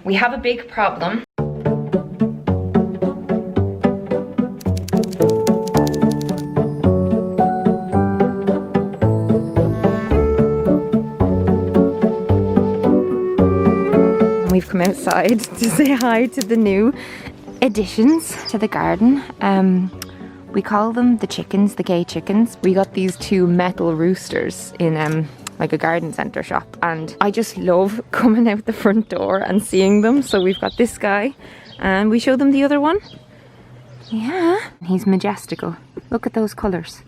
we have a big problem. We've come outside to say hi to the new additions to the garden. We call them the chickens, the gay chickens. We got these two metal roosters in like a garden centre shop, and I just love coming out the front door and seeing them. So we've got this guy, and we show them the other one. Yeah, he's majestical. Look at those colours.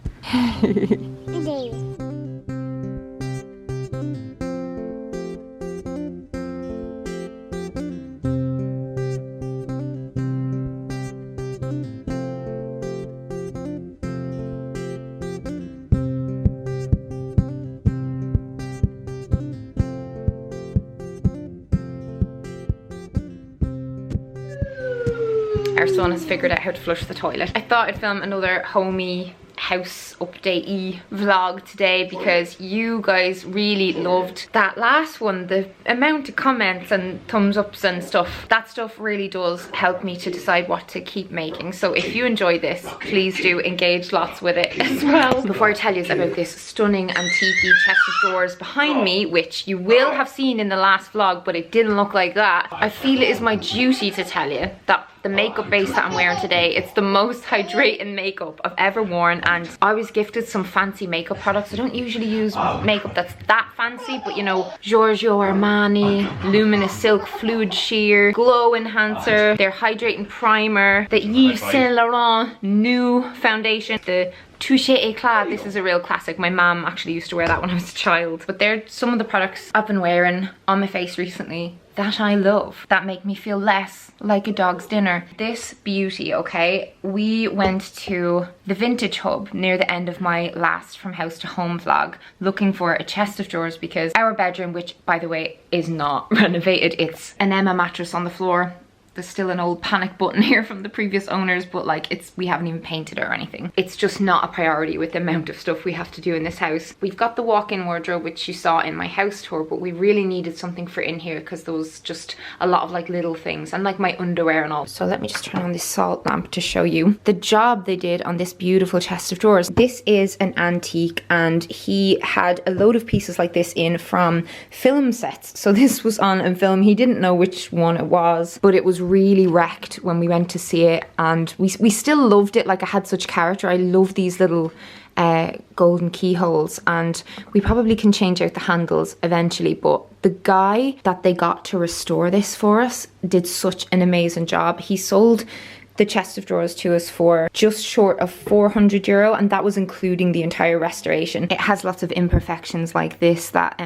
Our son has figured out how to flush the toilet. I thought I'd film another homey house update-y vlog today because you guys really loved that last one. The amount of comments and thumbs ups and stuff, that stuff really does help me to decide what to keep making. So if you enjoy this, please do engage lots with it as well. Before I tell you about this stunning antique chest of drawers behind me, which you will have seen in the last vlog, but it didn't look like that, I feel it is my duty to tell you that the makeup base that I'm wearing today, it's the most hydrating makeup I've ever worn, and I was gifted some fancy makeup products. I don't usually use makeup that's that fancy, but you know, Giorgio Armani Luminous Silk Fluid Sheer Glow Enhancer, their hydrating primer, the Yves Saint Laurent new foundation, the Touche Eclat. This is a real classic. My mum actually used to wear that when I was a child. But they're some of the products I've been wearing on my face recently that I love, that make me feel less like a dog's dinner. This beauty, okay? We went to the Vintage Hub near the end of my last From House to Home vlog looking for a chest of drawers because our bedroom, which by the way is not renovated, it's an Emma mattress on the floor. There's still an old panic button here from the previous owners, but like we haven't even painted it or anything. It's just not a priority with the amount of stuff we have to do in this house. We've got the walk-in wardrobe, which you saw in my house tour, but we really needed something for in here because there was just a lot of like little things and like my underwear and all. So let me just turn on this salt lamp to show you the job they did on this beautiful chest of drawers. This is an antique, and he had a load of pieces like this in from film sets. So this was on a film. He didn't know which one it was, but it was really wrecked when we went to see it, and we still loved it. Like, it had such character. I love these little golden keyholes, and we probably can change out the handles eventually, but the guy that they got to restore this for us did such an amazing job. He sold the chest of drawers to us for just short of €400, and that was including the entire restoration. It has lots of imperfections like this that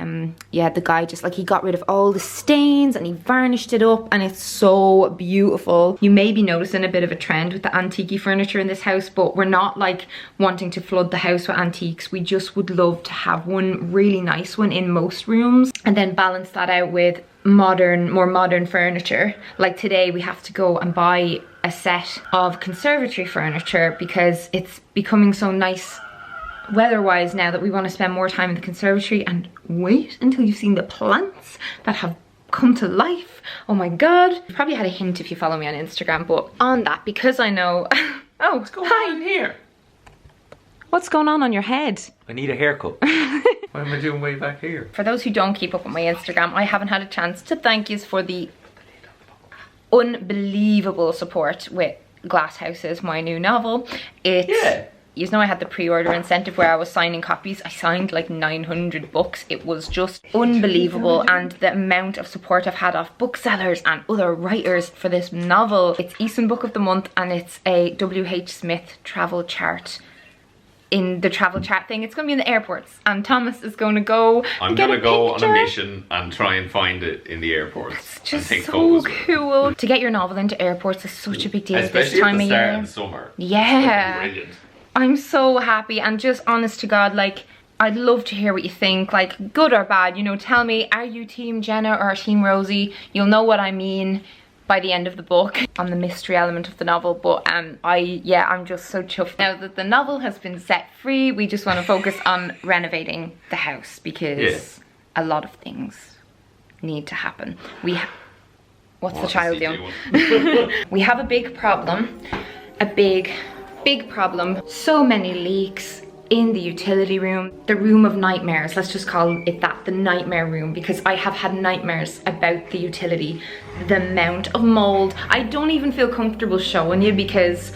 yeah, the guy just like, he got rid of all the stains and he varnished it up, and it's so beautiful. You may be noticing a bit of a trend with the antique furniture in this house, but we're not like wanting to flood the house with antiques. We just would love to have one really nice one in most rooms and then balance that out with more modern furniture. Like today we have to go and buy a set of conservatory furniture because it's becoming so nice weather-wise now that we want to spend more time in the conservatory. And wait until you've seen the plants that have come to life. Oh my god. You've probably had a hint if you follow me on Instagram, but on that, because I know oh, what's going on in here? What's going on your head? I need a haircut. What am I doing way back here? For those who don't keep up with my Instagram, I haven't had a chance to thank you for the unbelievable support with Glass Houses, my new novel. You know, I had the pre-order incentive where I was signing copies. I signed like 900 books. It was just unbelievable, and the amount of support I've had off booksellers and other writers for this novel. It's Easton Book of the Month, and it's a W.H. Smith travel chart. In the travel chart thing, it's going to be in the airports, and Thomas is going to go. I'm going to go on a mission and try and find it in the airports. It's just so cool. To get your novel into airports is such a big deal this time of year. Especially at the start of the summer. Yeah. Brilliant. I'm so happy, and just honest to God, like, I'd love to hear what you think, like, good or bad, you know, tell me, are you Team Jenna or Team Rosie? You'll know what I mean by the end of the book on the mystery element of the novel. But I'm just so chuffed now that the novel has been set free. We just want to focus on renovating the house because a lot of things need to happen. What's the child doing? We have a big problem. A big problem. So many leaks in the utility room. The room of nightmares. Let's just call it that. The nightmare room. Because I have had nightmares about the utility. The amount of mold. I don't even feel comfortable showing you because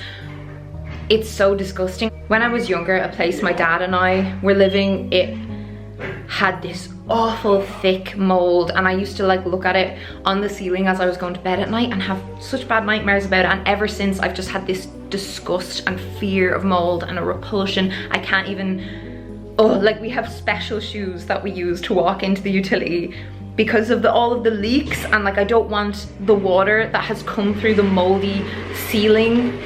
it's so disgusting. When I was younger, a place my dad and I were living, it had this awful thick mold, and I used to like look at it on the ceiling as I was going to bed at night and have such bad nightmares about it. And ever since, I've just had this disgust and fear of mold and a repulsion. I can't even, like we have special shoes that we use to walk into the utility because of all of the leaks, and like I don't want the water that has come through the moldy ceiling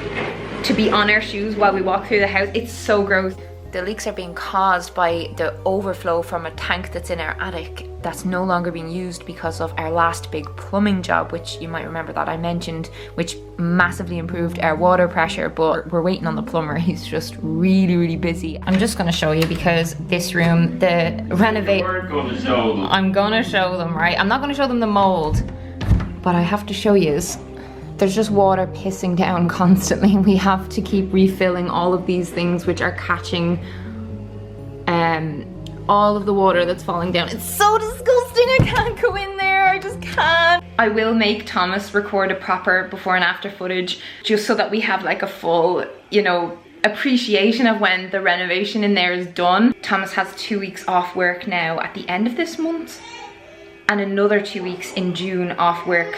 to be on our shoes while we walk through the house. It's so gross. The leaks are being caused by the overflow from a tank that's in our attic that's no longer being used because of our last big plumbing job, which you might remember that I mentioned, which massively improved our water pressure, but we're waiting on the plumber. He's just really busy. I'm just gonna show you because this room, the renovate. We're gonna show them. I'm gonna show them, right? I'm not gonna show them the mold, but I have to show you. There's just water pissing down constantly. We have to keep refilling all of these things which are catching all of the water that's falling down. It's so disgusting, I can't go in there, I just can't. I will make Thomas record a proper before and after footage just so that we have like a full, you know, appreciation of when the renovation in there is done. Thomas has 2 weeks off work now at the end of this month and another 2 weeks in June off work.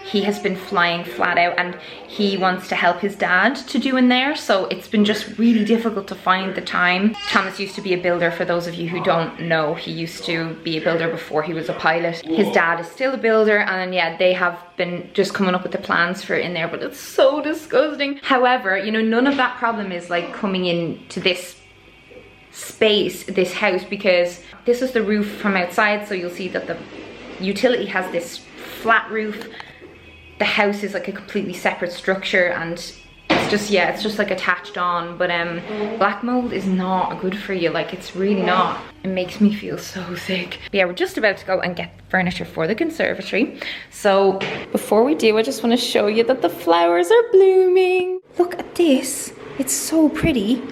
He has been flying flat out and he wants to help his dad to do in there, so it's been just really difficult to find the time. Thomas used to be a builder, for those of you who don't know. He used to be a builder before he was a pilot. His dad is still a builder, and yeah, they have been just coming up with the plans for it in there, but it's so disgusting. However, you know, none of that problem is like coming into this space, this house, because this is the roof from outside, so you'll see that the utility has this flat roof. The house is like a completely separate structure, and it's just, yeah, it's just like attached on. But black mold is not good for you, like it's really not. It makes me feel so sick. But yeah, we're just about to go and get furniture for the conservatory. So before we do, I just want to show you that the flowers are blooming. Look at this, it's so pretty.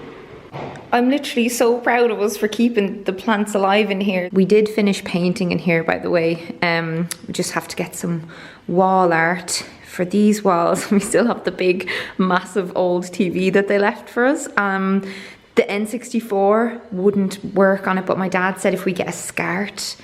I'm literally so proud of us for keeping the plants alive in here. We did finish painting in here, by the way. We just have to get some wall art for these walls. We still have the big, massive old TV that they left for us. The N64 wouldn't work on it, but my dad said if we get a SCART,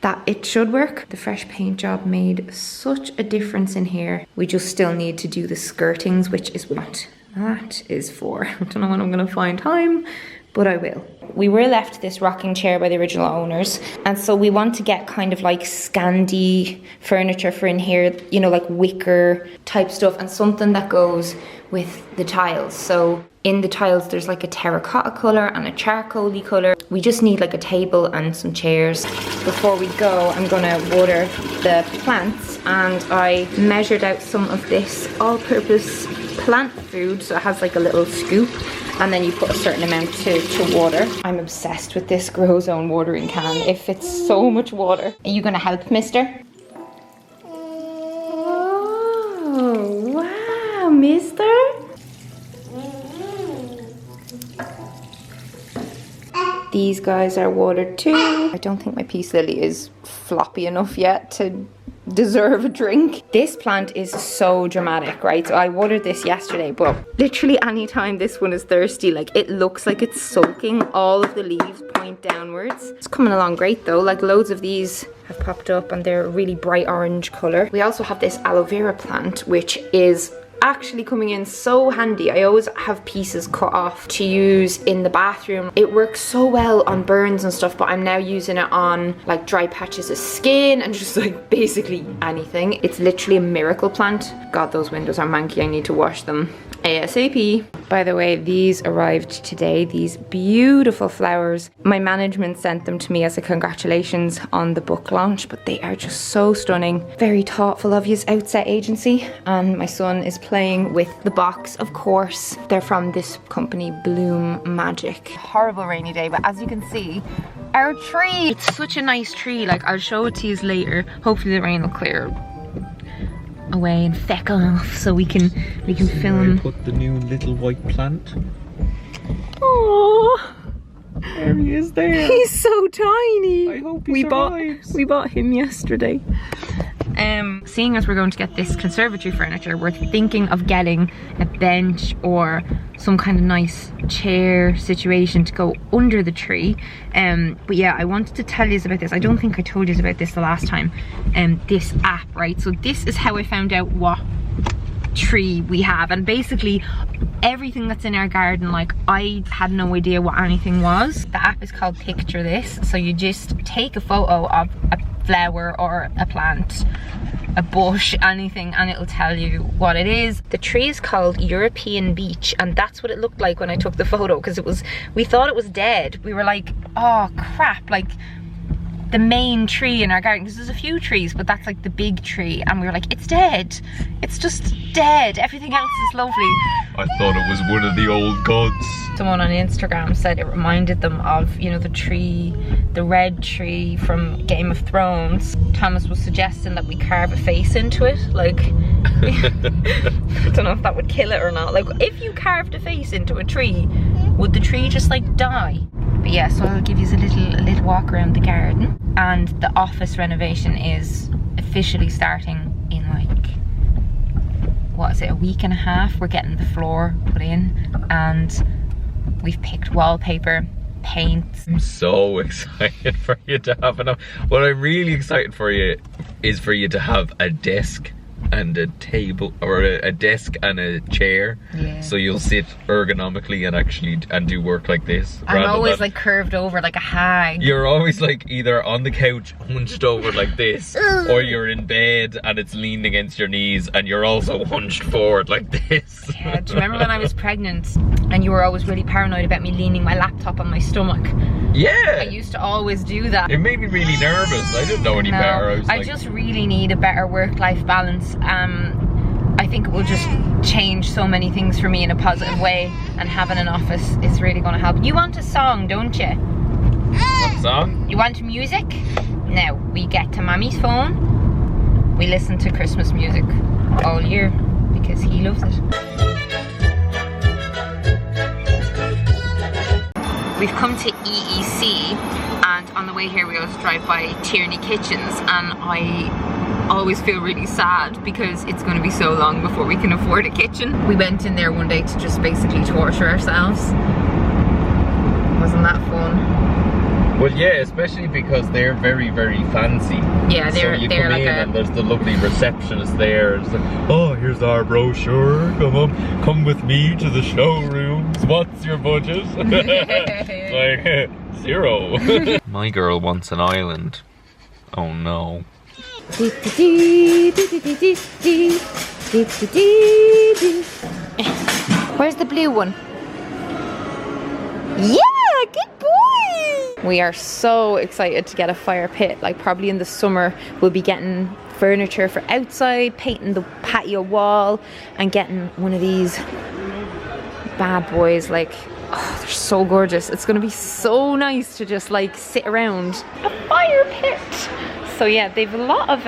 that it should work. The fresh paint job made such a difference in here. We just still need to do the skirtings, which is what that is for. I don't know when I'm gonna find time, but I will. We were left this rocking chair by the original owners, and so we want to get kind of like Scandi furniture for in here, you know, like wicker type stuff, and something that goes with the tiles. So in the tiles there's like a terracotta colour and a charcoaly colour. We just need like a table and some chairs. Before we go, I'm gonna water the plants, and I measured out some of this all-purpose plant food, so it has like a little scoop, and then you put a certain amount to water. I'm obsessed with this Grow Zone watering can. It fits so much water. Are you gonna help, mister? Oh, wow, mister. These guys are watered too. I don't think my peace lily is floppy enough yet to deserve a drink. This plant is so dramatic, right? So I watered this yesterday, but literally anytime this one is thirsty, like it looks like it's soaking. All of the leaves point downwards. It's coming along great though. Like loads of these have popped up and they're a really bright orange color. We also have this aloe vera plant, which is actually coming in so handy. I always have pieces cut off to use in the bathroom. It works so well on burns and stuff, but I'm now using it on like dry patches of skin and just like basically anything. It's literally a miracle plant. God, those windows are manky. I need to wash them ASAP. By the way, these arrived today, these beautiful flowers. My management sent them to me as a congratulations on the book launch, but they are just so stunning. Very thoughtful of you's Outset Agency. And my son is playing with the box, of course. They're from this company, Bloom Magic. Horrible rainy day, but as you can see, our tree, it's such a nice tree. Like I'll show it to you later. Hopefully the rain will clear. away and feck off so we can film. Put the new little white plant. Oh, There he is there. he's so tiny. I hope he survives. We bought him yesterday. Seeing as we're going to get this conservatory furniture, we're thinking of getting a bench or some kind of nice chair situation to go under the tree. But yeah, I wanted to tell you about this. I don't think I told you about this the last time. This app, right? So this is how I found out what tree we have, and basically everything that's in our garden, like, I had no idea what anything was. The app is called Picture This. So you just take a photo of a flower or a plant, a bush, anything, and it'll tell you what it is. The tree is called European Beech, and that's what it looked like when I took the photo, because we thought it was dead. We were like, oh crap, like the main tree in our garden, because there's a few trees, but that's like the big tree, and we were like, it's dead. It's just dead. Everything else is lovely. I thought it was one of the old gods. Someone on Instagram said it reminded them of, you know, the tree, the red tree from Game of Thrones. Thomas was suggesting that we carve a face into it, like, I don't know if that would kill it or not. Like, if you carved a face into a tree, would the tree just like die? But yeah, so I'll give you a little walk around the garden. And the office renovation is officially starting in like, what is it, a week and a half? We're getting the floor put in, and we've picked wallpaper, paints. I'm so excited for you to have enough. What I'm really excited for you is for you to have a desk and a table, or a desk and a chair, Yeah. so you'll sit ergonomically and do work like this. I'm always than, like curved over like a hag. you're always like either on the couch hunched over like this, or you're in bed and it's leaned against your knees and you're also hunched forward like this. Yeah, do you remember when I was pregnant and you were always really paranoid about me leaning my laptop on my stomach? Yeah, I used to always do that. it made me really nervous. I didn't know any better. I was like, just really need a better work-life balance. I think it will just change so many things for me in a positive way, and having an office is really going to help. You want a song, don't you? what song? You want music? Now, we get to Mommy's phone, we listen to Christmas music all year because he loves it. We've come to EEC, and on the way here we always drive by Tierney Kitchens, and I always feel really sad because it's going to be so long before we can afford a kitchen. We went in there one day to just basically torture ourselves. Wasn't that fun? Well, yeah, especially because they're very, very fancy. Yeah, they're so you they're come like in and there's the lovely receptionist there. It's like, oh, here's our brochure. Come with me to the showrooms. What's your budget? Like 0. My girl wants an island. Oh no. Where's the blue one? Yeah, good boy! We are so excited to get a fire pit. Like, probably in the summer we'll be getting furniture for outside, painting the patio wall, and getting one of these bad boys. Like, oh, they're so gorgeous. It's gonna be so nice to just like sit around a fire pit. So yeah, they've a lot of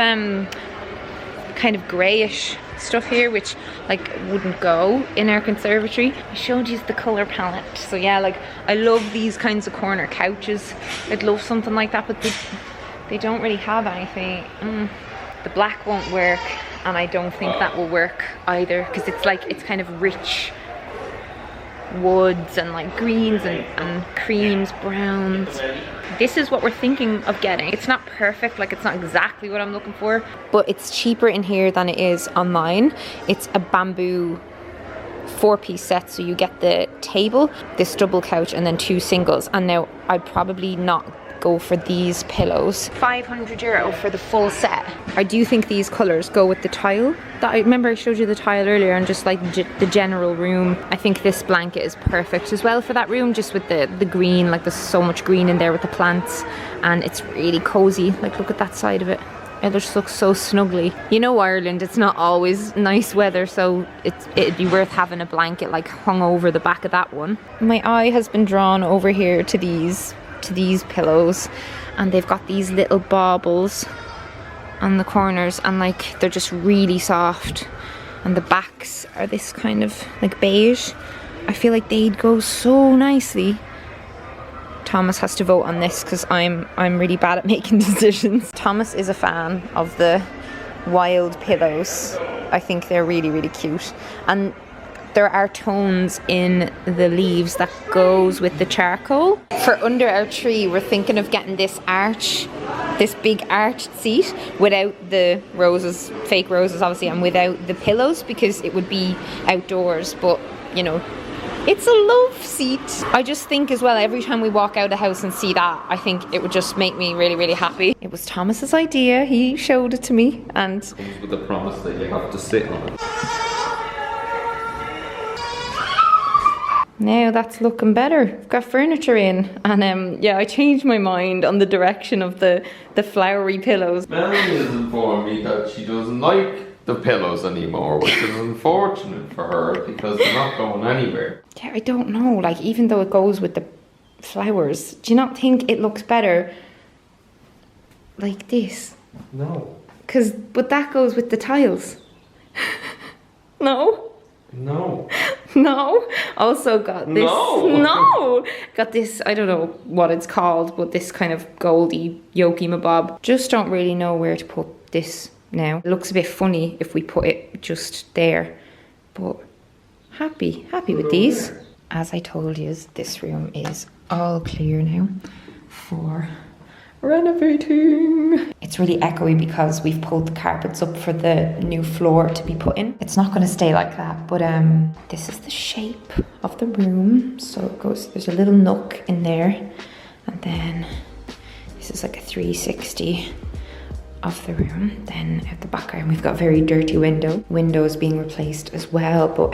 kind of greyish stuff here, which like wouldn't go in our conservatory. I showed you the colour palette. So yeah, like, I love these kinds of corner couches. I'd love something like that, but they don't really have anything. The black won't work, and I don't think that will work either, because it's like, it's kind of rich woods and like greens and creams, browns. This is what we're thinking of getting. It's not perfect, like, it's not exactly what I'm looking for, but it's cheaper in here than it is online. It's a bamboo 4-piece set, so you get the table, this double couch, and then 2 singles. And now I'd probably not go for these pillows. €500 for the full set. I do think these colours go with the tile. I remember I showed you the tile earlier, and just like the general room. I think this blanket is perfect as well for that room, just with the green. Like, there's so much green in there with the plants, and it's really cozy. Like, look at that side of it. It just looks so snugly. You know, Ireland, it's not always nice weather, so it'd be worth having a blanket like hung over the back of that one. My eye has been drawn over here to these pillows, and they've got these little baubles, on the corners, and like they're just really soft, and the backs are this kind of like beige. I feel like they'd go so nicely. Thomas has to vote on this because I'm really bad at making decisions. Thomas is a fan of the wild pillows. I think they're really, really cute, and there are tones in the leaves that goes with the charcoal. For under our tree, we're thinking of getting this arch, this big arched seat without the roses, fake roses obviously, and without the pillows, because it would be outdoors, but you know, it's a love seat. I just think as well, every time we walk out of the house and see that, I think it would just make me really, really happy. It was Thomas's idea, he showed it to me, and it comes with the promise that you have to sit on it. now that's looking better. We've got furniture in, and yeah, I changed my mind on the direction of the flowery pillows. Melanie has informed me that she doesn't like the pillows anymore, which is unfortunate for her because they're not going anywhere. Yeah, I don't know, like even though it goes with the flowers, do you not think it looks better like this? No. But that goes with the tiles. No? No. No. Also got this. No. No. Got this, I don't know what it's called, but this kind of goldy yolky mabob. Just don't really know where to put this now. It looks a bit funny if we put it just there, but happy with these. As I told you, this room is all clear now for renovating. It's really echoey because we've pulled the carpets up for the new floor to be put in. It's not going to stay like that, but this is the shape of the room. So it goes, there's a little nook in there, and then this is like a 360 of the room. Then at the back we've got a very dirty windows being replaced as well. But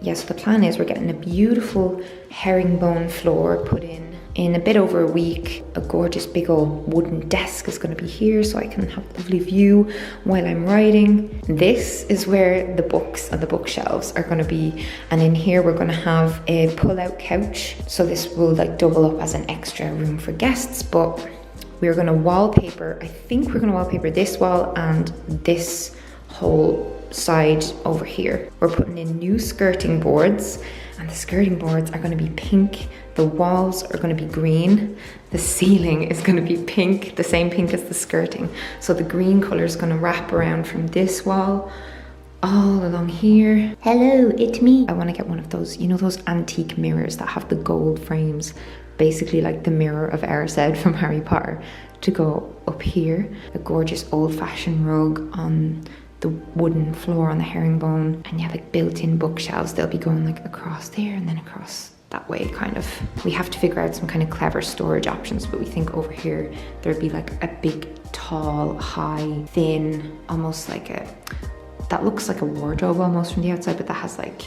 yeah, so the plan is we're getting a beautiful herringbone floor put in a bit over a week. A gorgeous big old wooden desk is going to be here so I can have a lovely view while I'm writing. This is where the books and the bookshelves are going to be, and in here we're going to have a pull-out couch, so this will like double up as an extra room for guests. But we're going to wallpaper, I think we're going to wallpaper this wall and this whole side over here. We're putting in new skirting boards, and the skirting boards are going to be pink. The walls are going to be green. The ceiling is going to be pink, the same pink as the skirting. So the green colour is going to wrap around from this wall all along here. Hello, it's me. I want to get one of those, you know, those antique mirrors that have the gold frames, basically like the mirror of Erised from Harry Potter, to go up here. A gorgeous old-fashioned rug on the wooden floor on the herringbone, and yeah, like built-in bookshelves. They'll be going like across there and then across that way, kind of. We have to figure out some kind of clever storage options, but we think over here there'd be like a big, tall, high, thin, almost like that looks like a wardrobe almost from the outside, but that has like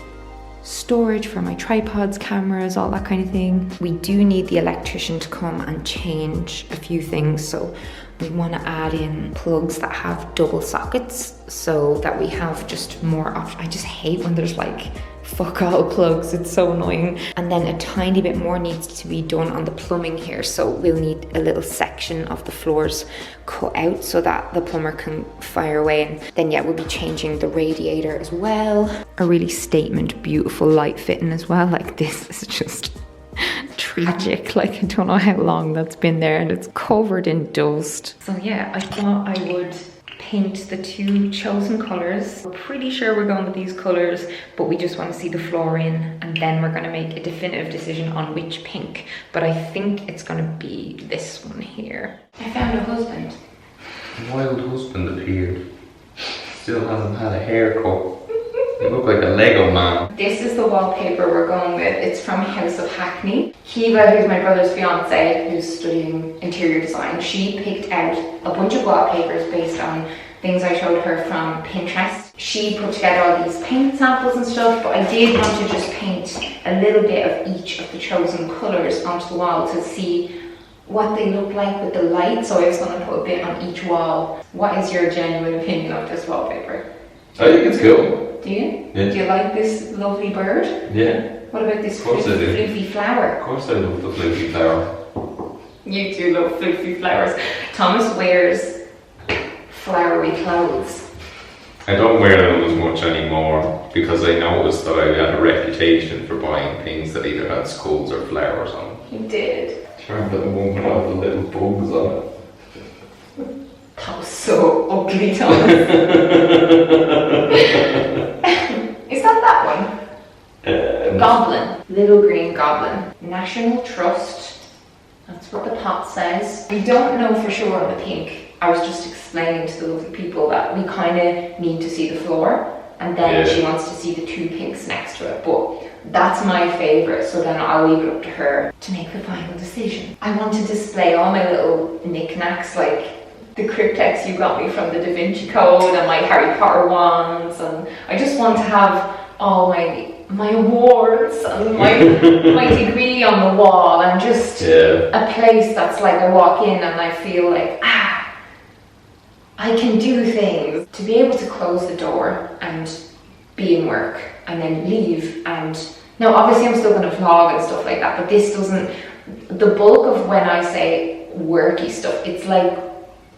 storage for my tripods, cameras, all that kind of thing. We do need the electrician to come and change a few things, so we want to add in plugs that have double sockets so that we have just more options. I just hate when there's like fuck all plugs, it's so annoying. And then a tiny bit more needs to be done on the plumbing here, so we'll need a little section of the floors cut out so that the plumber can fire away. And then yeah, we'll be changing the radiator as well. A really statement beautiful light fitting as well. Like this is just tragic. Like I don't know how long that's been there and it's covered in dust. So yeah, I thought I would paint the two chosen colors. We're pretty sure we're going with these colors, but we just want to see the floor in, and then we're going to make a definitive decision on which pink. But I think it's going to be this one here. I found a husband. A wild husband appeared. Still hasn't had a haircut. You look like a Lego man. This is the wallpaper we're going with. It's from House of Hackney. Kiva, who's my brother's fiance, who's studying interior design, she picked out a bunch of wallpapers based on things I showed her from Pinterest. She put together all these paint samples and stuff, but I did want to just paint a little bit of each of the chosen colours onto the wall to see what they look like with the light. So I was going to put a bit on each wall. What is your genuine opinion of this wallpaper? I think it's cool. Do you? Yeah. Do you like this lovely bird? Yeah. What about this Of course I do. floofy flower? Of course I love the floofy flower. You do love floofy flowers. Thomas wears flowery clothes. I don't wear them as much anymore because I noticed that I had a reputation for buying things that either had skulls or flowers on them. You did. Turned that one with all the little bugs on it. That was so ugly, Thomas. Is that one? Goblin. Little green goblin. National Trust. That's what the pot says. We don't know for sure on the pink. I was just explaining to the lovely people that we kind of need to see the floor, and then she wants to see the 2 pinks next to it. But that's my favourite, so then I'll leave it up to her to make the final decision. I want to display all my little knickknacks, like the cryptex you got me from the Da Vinci Code and my Harry Potter wands, and I just want to have all my awards and my degree on the wall, and just a place that's like I walk in and I feel like, I can do things. To be able to close the door and be in work and then leave, and now obviously I'm still going to vlog and stuff like that, but this doesn't, the bulk of when I say worky stuff, it's like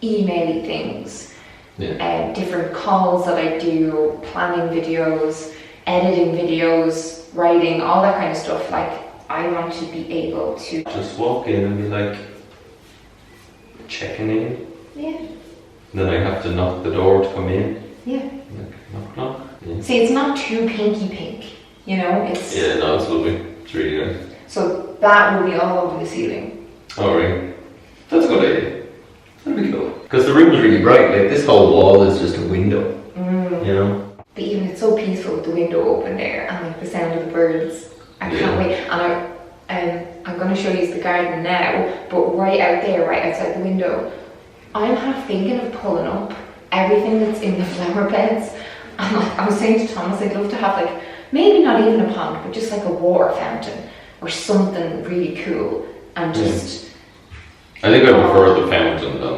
email-y things, different calls that I do, planning videos, editing videos, writing, all that kind of stuff. Like, I want to be able to just walk in and be like, checking in. Yeah. Then I have to knock the door to come in. Yeah. Like, knock, knock. Yeah. See, it's not too pinky pink, you know? It's no, it's lovely. It's really nice. So that will be all over the ceiling. Oh, right. That's a good idea. That'd be cool. Because the room is really bright. Like, this whole wall is just a window. You know? But even it's so peaceful with the window open there, and like the sound of the birds. I can't wait. And I'm going to show you the garden now, but right out there, right outside the window, I'm half thinking of pulling up everything that's in the flower beds. And like, I was saying to Thomas, I'd love to have like, maybe not even a pond, but just like a water fountain or something really cool, and just... I think I prefer the fountain than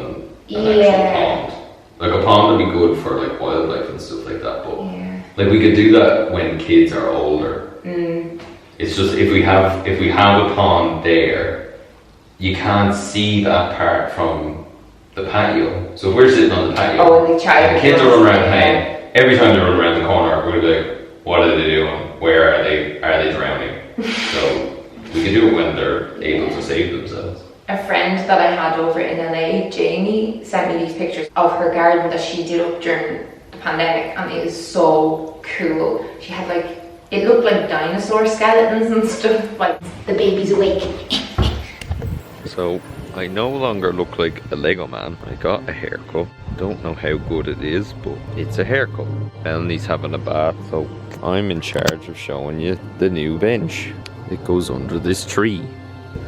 an actual pond. Like, a pond would be good for like wildlife and stuff like that, but like we could do that when kids are older. It's just if we have a pond there, you can't see that part from the patio. So if we're sitting on the patio, and the kids are running around playing. Every time they run around the corner, we're gonna be like, what are they doing? Where are they? Are they drowning? So we can do it when they're able to save themselves. A friend that I had over in LA, Jamie, sent me these pictures of her garden that she did up during the pandemic, and it is so cool. She had like, it looked like dinosaur skeletons and stuff, like the baby's awake. So I no longer look like a Lego man. I got a haircut. Don't know how good it is, but it's a haircut. Melanie's having a bath, so I'm in charge of showing you the new bench. It goes under this tree.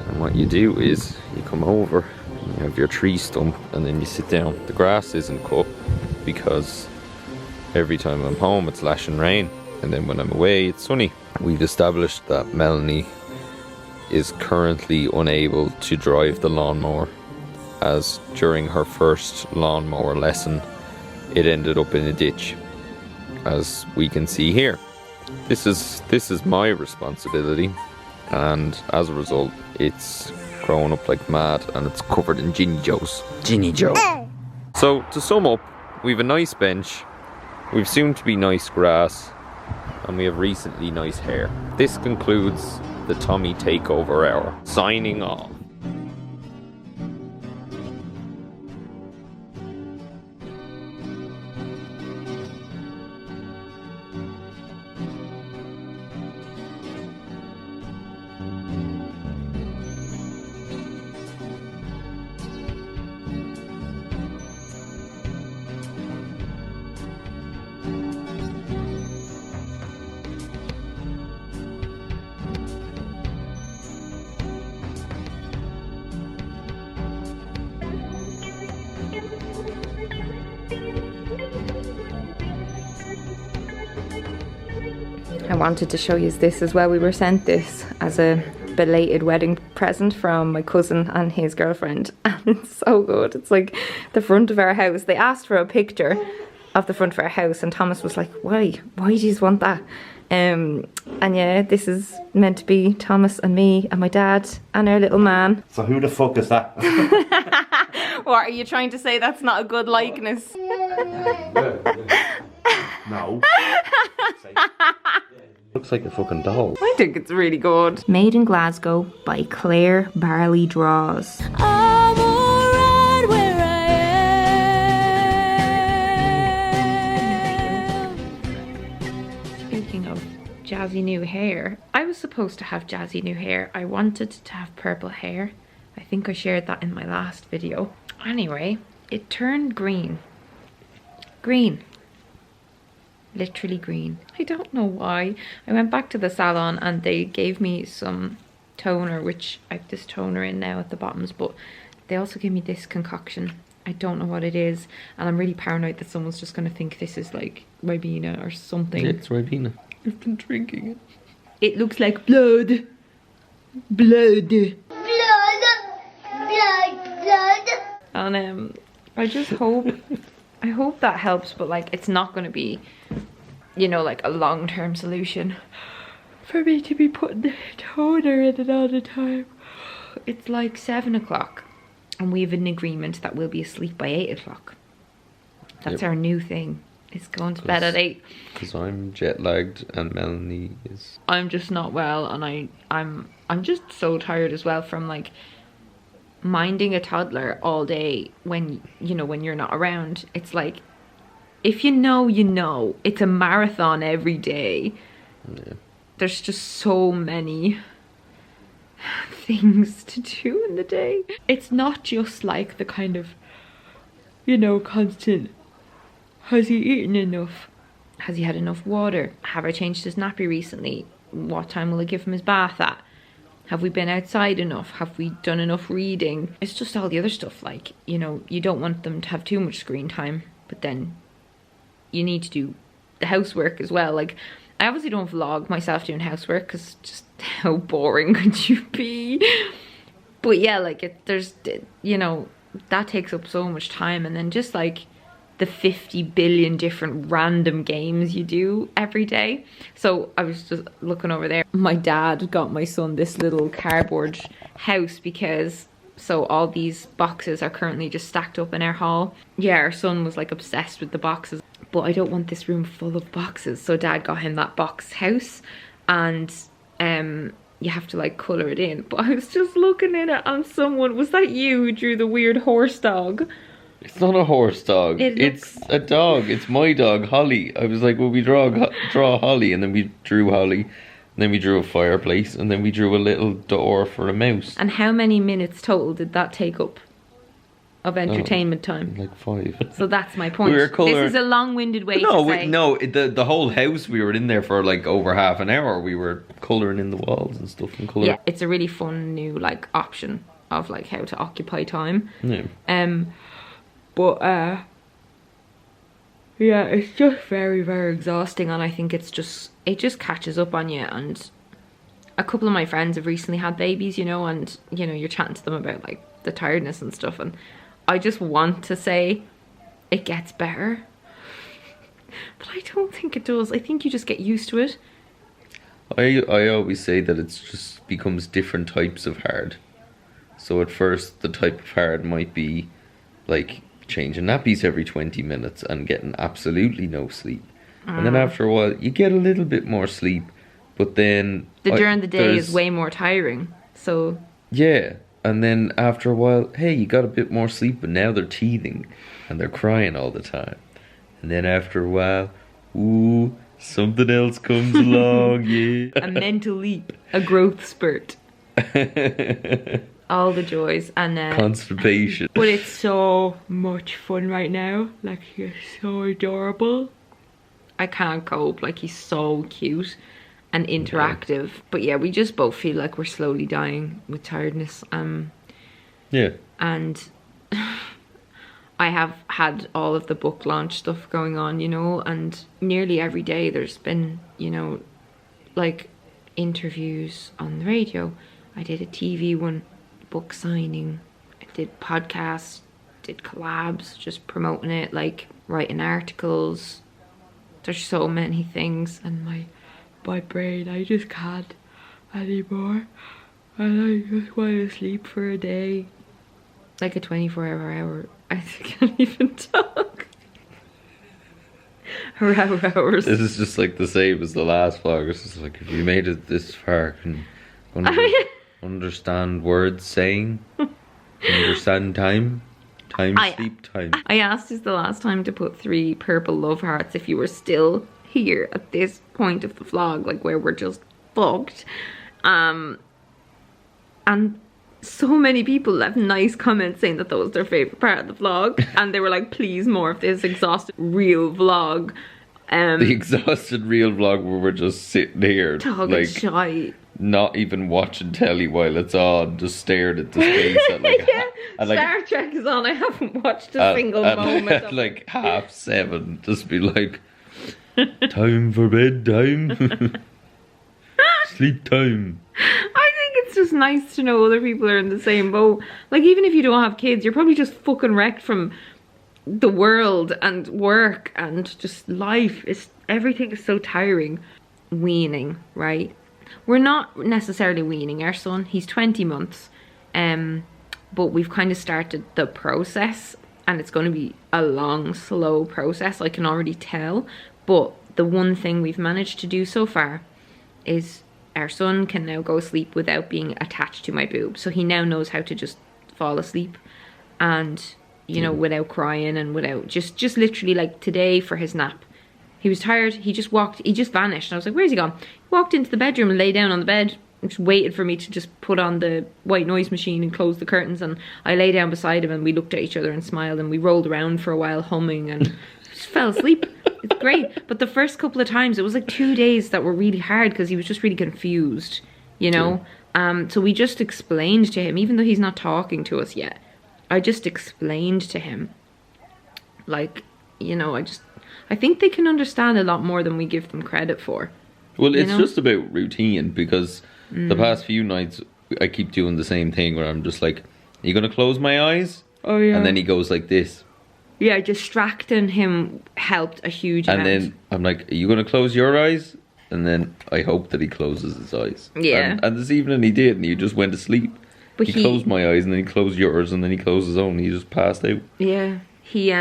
And what you do is you come over, you have your tree stump, and then you sit down. The grass isn't cut because every time I'm home it's lashing rain, and then when I'm away it's sunny. We've established that Melanie is currently unable to drive the lawnmower, as during her first lawnmower lesson it ended up in a ditch, as we can see here. This is my responsibility, and as a result it's growing up like mad and it's covered in Ginny Joes. Ginny Joe. So to sum up, we have a nice bench, we've soon to be nice grass, and we have recently nice hair. This concludes the Tommy Takeover Hour. Signing off. I wanted to show you this as well. We were sent this as a belated wedding present from my cousin and his girlfriend, and it's so good. It's like the front of our house. They asked for a picture of the front of our house, and Thomas was like, why do you want that? And yeah, this is meant to be Thomas and me and my dad and our little man. So who the fuck is that? Or are you trying to say that's not a good likeness? No. Looks like a fucking doll. I think it's really good. Made in Glasgow by Claire Barley Draws. I'm alright where I am. Speaking of jazzy new hair, I was supposed to have jazzy new hair. I wanted to have purple hair. I think I shared that in my last video. Anyway, it turned green. Green. Literally green. I don't know why. I went back to the salon and they gave me some toner, which I have this toner in now at the bottoms, but they also gave me this concoction. I don't know what it is, and I'm really paranoid that someone's just going to think this is like Ribena or something. It's Ribena. I've been drinking it. It looks like blood. Blood. And I just hope I hope that helps, but like it's not going to be, you know, like a long-term solution for me to be putting the toner in it all the time. It's like 7 o'clock and we have an agreement that we'll be asleep by 8 o'clock. That's our new thing. It's going to bed at 8. Because I'm jet lagged and Melanie is... I'm just not well, and I'm just so tired as well from like minding a toddler all day when, you know, when you're not around. It's like, if you know, you know. It's a marathon every day. Yeah. There's just so many things to do in the day. It's not just like the kind of, you know, constant, has he eaten enough? Has he had enough water? Have I changed his nappy recently? What time will I give him his bath at? Have we been outside enough? Have we done enough reading? It's just all the other stuff, like, you know, you don't want them to have too much screen time, but then you need to do the housework as well. Like, I obviously don't vlog myself doing housework because just how boring could you be? But yeah, like, there's, you know, that takes up so much time, and then just like the 50 billion different random games you do every day. So I was just looking over there. My dad got my son this little cardboard house because so all these boxes are currently just stacked up in our hall. Yeah, our son was like obsessed with the boxes, but I don't want this room full of boxes. So dad got him that box house, and you have to like colour it in. But I was just looking in it and someone, was that you who drew the weird horse dog? It's not a horse dog. It's a dog. It's my dog, Holly. I was like, well, we draw Holly, and then we drew Holly, and then we drew a fireplace, and then we drew a little door for a mouse. And how many minutes total did that take up of entertainment time? Like 5. So that's my point. We were colouring. This is a long-winded way to say. No, the whole house, we were in there for like over half an hour. We were colouring in the walls and stuff and colouring. Yeah, it's a really fun new like option of like how to occupy time. Yeah. But yeah, it's just very, very exhausting, and I think it just catches up on you. And a couple of my friends have recently had babies, you know, and you know, you're chatting to them about like the tiredness and stuff, and I just want to say it gets better, but I don't think it does. I think you just get used to it. I always say that it's just becomes different types of hard. So at first the type of hard might be like changing nappies every 20 minutes and getting absolutely no sleep. And then after a while you get a little bit more sleep, but then during the day is way more tiring. So yeah, and then after a while, hey, you got a bit more sleep, but now they're teething and they're crying all the time. And then after a while, ooh, something else comes along. Yeah, a mental leap, a growth spurt. All the joys and constipation. But it's so much fun right now. Like, he's so adorable. I can't cope. Like, he's so cute and interactive. Yeah. But yeah, we just both feel like we're slowly dying with tiredness. Yeah. And I have had all of the book launch stuff going on, you know, and nearly every day there's been, you know, like interviews on the radio. I did a TV one, book signing, I did podcasts, did collabs, just promoting it, like writing articles. There's so many things, and my brain, I just can't anymore, and I just want to sleep for a day. like a 24-hour. I can't even talk. Hours. This is just like the same as the last vlog. It's just like, if you made it this far, can understand words saying, understand time, sleep time. I asked us the last time to put 3 purple love hearts if you were still here at this point of the vlog, like where we're just fucked. And so many people left nice comments saying that was their favorite part of the vlog, and they were like, please more of this exhausted real vlog. The exhausted real vlog where we're just sitting here talking like shite, not even watching telly while it's on, just stared at the space at like, yeah, Star Trek is on. I haven't watched a single moment at like 7:30, just be like, time for bedtime. Sleep time. I think it's just nice to know other people are in the same boat. Like, even if you don't have kids, you're probably just fucking wrecked from the world and work and just life. Everything is so tiring. Weaning, right? We're not necessarily weaning our son. He's 20 months. But we've kind of started the process, and it's going to be a long, slow process, I can already tell. But the one thing we've managed to do so far is our son can now go sleep without being attached to my boob. So he now knows how to just fall asleep, and you know, without crying and without just literally, like today for his nap, he was tired, he just vanished, and I was like, where's he gone? He walked into the bedroom and lay down on the bed and just waited for me to just put on the white noise machine and close the curtains, and I lay down beside him and we looked at each other and smiled, and we rolled around for a while humming and just fell asleep. It's great. But the first couple of times, it was like 2 days that were really hard because he was just really confused, you know. So we just explained to him, even though he's not talking to us yet, I just explained to him, like, you know, I think they can understand a lot more than we give them credit for. Well, it's just about routine, because the past few nights I keep doing the same thing where I'm just like, are you going to close my eyes? Oh yeah. And then he goes like this. Yeah, distracting him helped a huge amount. And then I'm like, are you going to close your eyes? And then I hope that he closes his eyes. Yeah. And this evening he did, and he just went to sleep. But he closed my eyes, and then he closed yours, and then he closed his own. He just passed out. Yeah. He,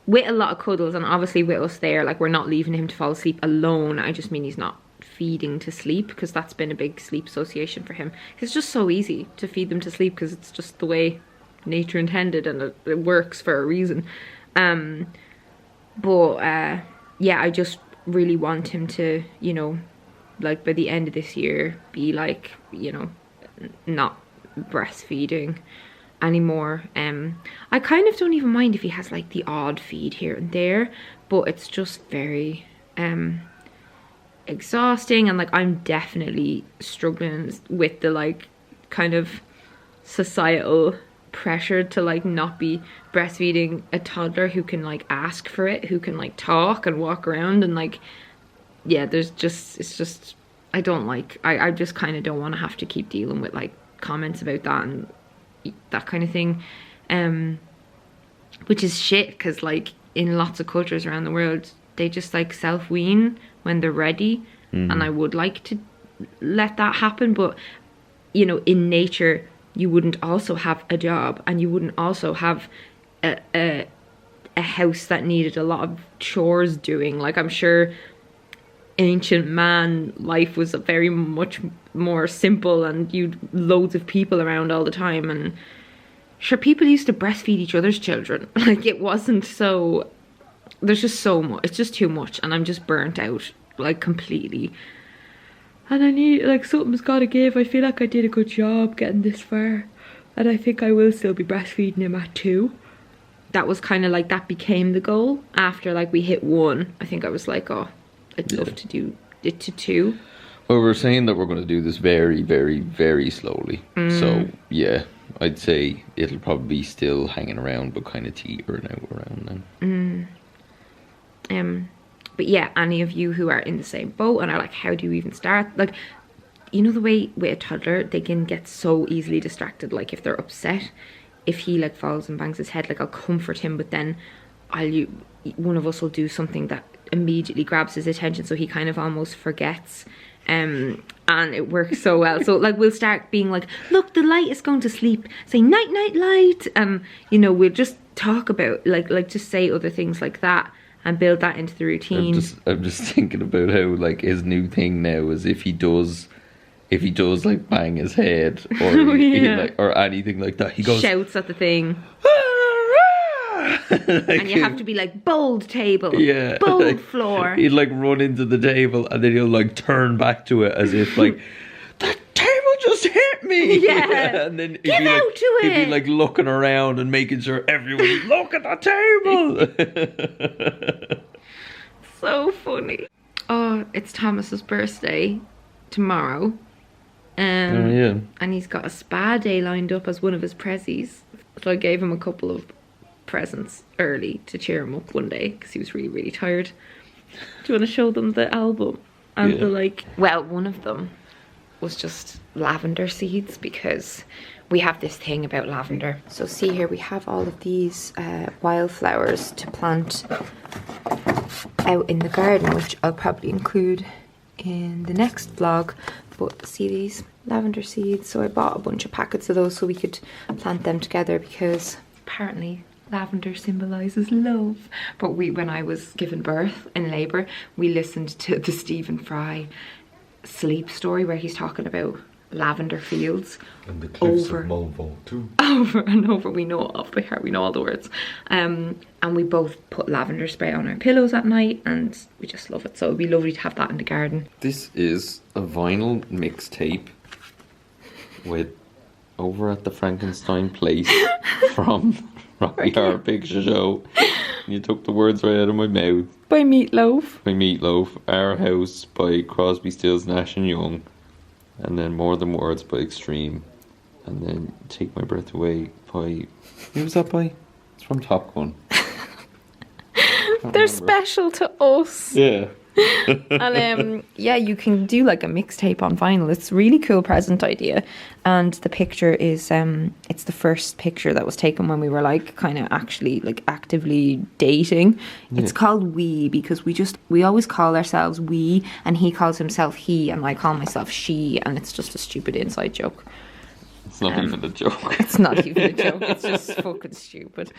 with a lot of cuddles, and obviously with us there, like, we're not leaving him to fall asleep alone. I just mean he's not feeding to sleep, because that's been a big sleep association for him. It's just so easy to feed them to sleep because it's just the way nature intended, and it works for a reason. Yeah, I just really want him to, you know, like by the end of this year be like, you know, not breastfeeding anymore. I kind of don't even mind if he has like the odd feed here and there, but it's just very exhausting, and like I'm definitely struggling with the like kind of societal pressure to like not be breastfeeding a toddler who can like ask for it, who can like talk and walk around, and like, yeah, it's just I just kind of don't want to have to keep dealing with like comments about that and that kind of thing, which is shit, because like in lots of cultures around the world they just like self-wean when they're ready, and I would like to let that happen, but you know, in nature you wouldn't also have a job, and you wouldn't also have a house that needed a lot of chores doing. Like, I'm sure ancient man life was very much more simple, and you'd loads of people around all the time, and sure, people used to breastfeed each other's children. Like, it wasn't so, there's just so much, it's just too much, and I'm just burnt out, like, completely. And I need, like, something's gotta give. I feel like I did a good job getting this far, and I think I will still be breastfeeding him at 2. That was kind of like, that became the goal. After like we hit 1, I think I was like, oh, I'd love to do it to 2. Well, we're saying that we're going to do this very, very, very slowly. So yeah, I'd say it'll probably be still hanging around, but kind of teetering out around now. But yeah, any of you who are in the same boat and are like, how do you even start? Like, you know, the way with a toddler, they can get so easily distracted. Like, if they're upset, if he like falls and bangs his head, like, I'll comfort him, but then one of us will do something that immediately grabs his attention, so he kind of almost forgets And it works so well. So like we'll start being like, look, the light is going to sleep, say night night light, and you know, we'll just talk about like just say other things like that and build that into the routine. I'm just thinking about how like his new thing now is if he does like bang his head or he like, or anything like that, he goes shouts at the thing. like, and you have to be like, bold table, bold like, floor. He'd like run into the table and then he'll like turn back to it as if like that table just hit me. Yeah. And then Get out to it. He'd be like looking around and making sure everyone look at the table. So funny. Oh, it's Thomas's birthday tomorrow. And he's got a spa day lined up as one of his prezzies. So I gave him a couple of presents early to cheer him up one day because he was really, really tired. Do you want to show them the album? And the like, well, one of them was just lavender seeds because we have this thing about lavender. So see here, we have all of these wildflowers to plant out in the garden, which I'll probably include in the next vlog. But see these lavender seeds, so I bought a bunch of packets of those so we could plant them together because apparently lavender symbolizes love. But when I was given birth in labour, we listened to the Stephen Fry sleep story where he's talking about lavender fields and the cliffs of Mulvo too. Over and over, we know it off by heart, we know all the words. And we both put lavender spray on our pillows at night and we just love it. So it'd be lovely to have that in the garden. This is a vinyl mixtape with Over at the Frankenstein Place from Rocky Horror Picture Show. You took the words right out of my mouth. By Meatloaf. By Meatloaf. Our House by Crosby, Stills, Nash and Young. And then More Than Words by Extreme. And then Take My Breath Away by... Who was that by? It's from Top Gun. They're special to us. Yeah. And yeah, you can do like a mixtape on vinyl. It's a really cool present idea. And the picture is it's the first picture that was taken when we were like kind of actually like actively dating. It's called We because we always call ourselves we, and he calls himself he and I call myself she, and it's just a stupid inside joke. It's not even a joke. It's not even a joke. It's just fucking stupid.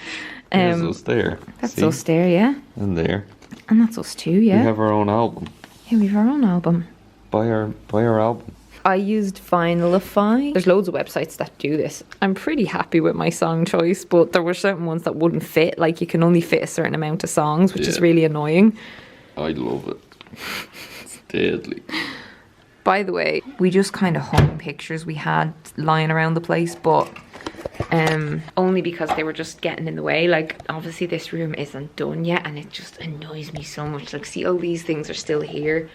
There's us there. That's us there, yeah. And there. And that's us too, yeah. We have our own album. Yeah, we have our own album. Buy our album. I used Vinylify. There's loads of websites that do this. I'm pretty happy with my song choice, but there were certain ones that wouldn't fit. Like you can only fit a certain amount of songs, which is really annoying. I love it. It's deadly. By the way, we just kind of hung pictures we had lying around the place, but only because they were just getting in the way. Like obviously this room isn't done yet and it just annoys me so much. Like see, all these things are still here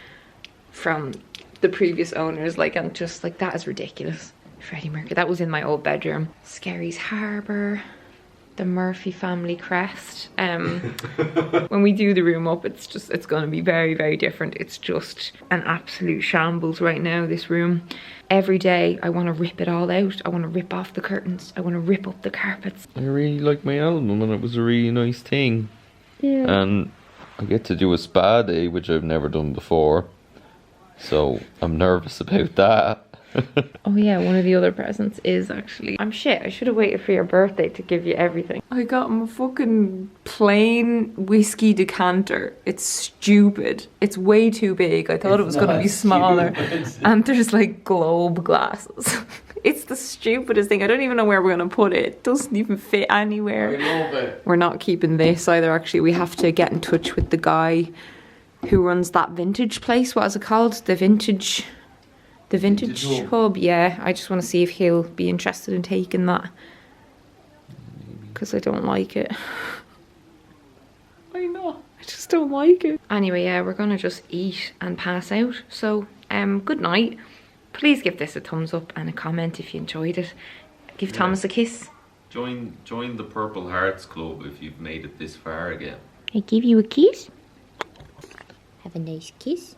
from the previous owners, like, and just like that is ridiculous. Freddie Mercury, that was in my old bedroom. Skerries Harbour, the Murphy family crest. When we do the room up, it's going to be very, very different. It's just an absolute shambles right now, this room. Every day I want to rip it all out. I want to rip off the curtains. I want to rip up the carpets. I really like my album and it was a really nice thing. Yeah. And I get to do a spa day, which I've never done before. So I'm nervous about that. Oh yeah, one of the other presents is actually... I'm shit, I should have waited for your birthday to give you everything. I got him a fucking plain whiskey decanter. It's stupid. It's way too big. I thought it was going to be smaller. And there's like globe glasses. It's the stupidest thing. I don't even know where we're going to put it. It doesn't even fit anywhere. I love it. We're not keeping this either, actually. We have to get in touch with the guy who runs that vintage place. What is it called? The vintage hub. Yeah, I just want to see if he'll be interested in taking that, because I don't like it. I know, I just don't like it. Anyway, yeah, we're gonna just eat and pass out. So good night. Please give this a thumbs up and a comment if you enjoyed it. Give Thomas a kiss. Join the Purple Hearts Club if you've made it this far again. I give you a kiss. Have a nice kiss.